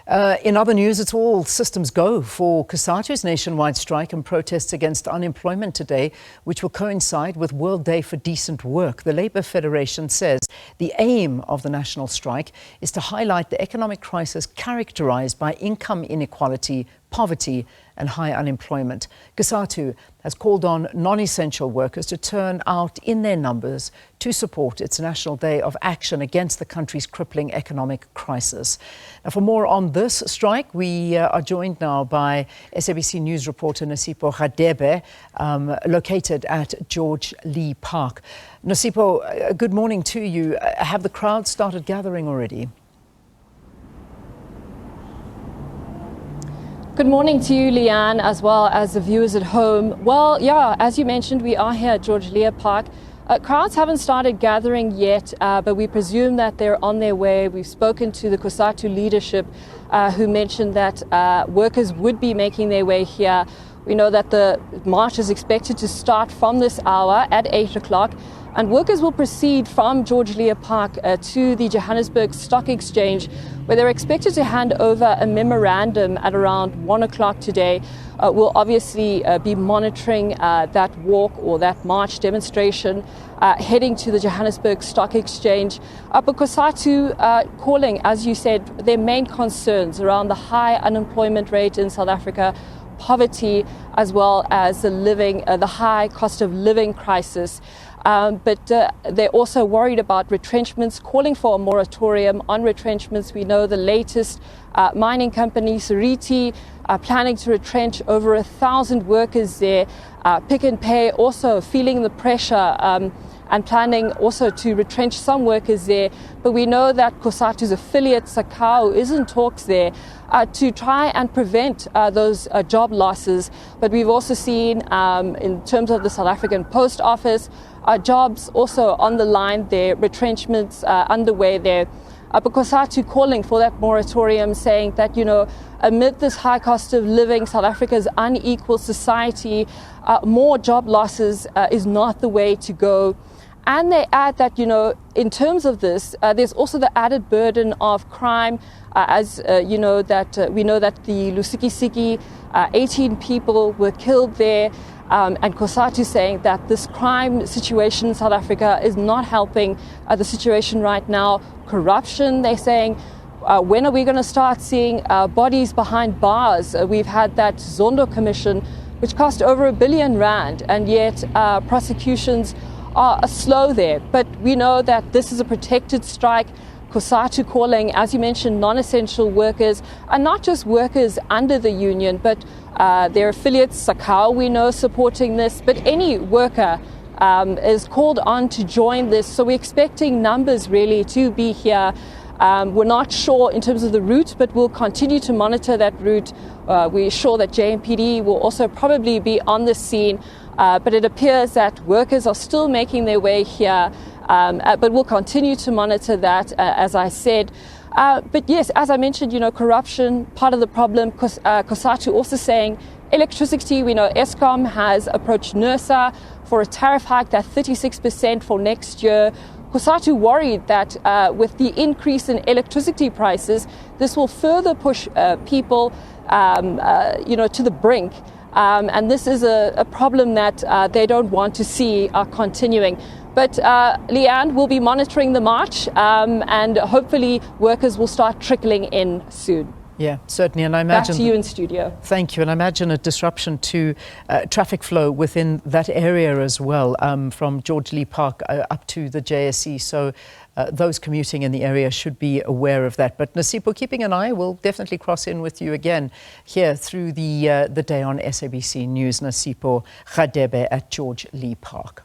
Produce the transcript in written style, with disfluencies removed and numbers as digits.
In other news, it's all systems go for Cosatu's nationwide strike and protests against unemployment today, which will coincide with World Day for Decent Work. The Labour Federation says the aim of the national strike is to highlight the economic crisis characterised by income inequality, poverty and high unemployment. Cosatu has called on non-essential workers to turn out in their numbers to support its National Day of Action against the country's crippling economic crisis. Now, for more on this strike, we are joined now by SABC News reporter Nosipho Radebe, located at George Lea Park. Nosipho, good morning to you. Have the crowd started gathering already? Good morning to you, Leanne, as well as the viewers at home. Well, yeah, as you mentioned, we are here at George Lea Park. Crowds haven't started gathering yet, but we presume that they're on their way. We've spoken to the Cosatu leadership who mentioned that workers would be making their way here. We know that the march is expected to start from this hour at 8 o'clock. And workers will proceed from George Lea Park to the Johannesburg Stock Exchange, where they're expected to hand over a memorandum at around 1 o'clock today. We'll obviously be monitoring that walk or that march demonstration heading to the Johannesburg Stock Exchange. But Cosatu calling, as you said, their main concerns around the high unemployment rate in South Africa, poverty, as well as the high cost of living crisis. But they're also worried about retrenchments, calling for a moratorium on retrenchments. We know the latest mining company, Seriti, planning to retrench over 1,000 workers there. Pick n Pay also feeling the pressure and planning also to retrench some workers there. But we know that Cosatu's affiliate, Sakao, is in talks there to try and prevent those job losses. But we've also seen, in terms of the South African Post Office, jobs also on the line there, retrenchments underway there. But Cosatu calling for that moratorium, saying that, you know, amid this high cost of living, South Africa's unequal society, more job losses is not the way to go. And they add that, you know, in terms of this, there's also the added burden of crime, we know that the Lusikisiki, 18 people were killed there. And Cosatu saying that this crime situation in South Africa is not helping the situation right now. Corruption, they're saying, when are we going to start seeing bodies behind bars? We've had that Zondo Commission, which cost over R1 billion, and yet prosecutions are slow there. But we know that this is a protected strike. Cosatu calling, as you mentioned, non-essential workers, and not just workers under the union, but their affiliates, Sakao, we know, supporting this. But any worker is called on to join this. So we're expecting numbers really to be here. We're not sure in terms of the route, but we'll continue to monitor that route. We're sure that JMPD will also probably be on the scene. But it appears that workers are still making their way here. But we'll continue to monitor that, as I said. But yes, as I mentioned, you know, corruption, part of the problem. Cosatu also saying electricity. We know Eskom has approached NERSA for a tariff hike that's 36% for next year. Cosatu worried that with the increase in electricity prices, this will further push people, to the brink. And this is a problem that they don't want to see continuing. But Leanne will be monitoring the march, and hopefully workers will start trickling in soon. Yeah, certainly. And I imagine... Back to you in studio. Thank you. And I imagine a disruption to traffic flow within that area as well, from George Lea Park up to the JSE. So those commuting in the area should be aware of that. But Nosipho, keeping an eye, we'll definitely cross in with you again here through the day on SABC News. Nosipho Radebe at George Lea Park.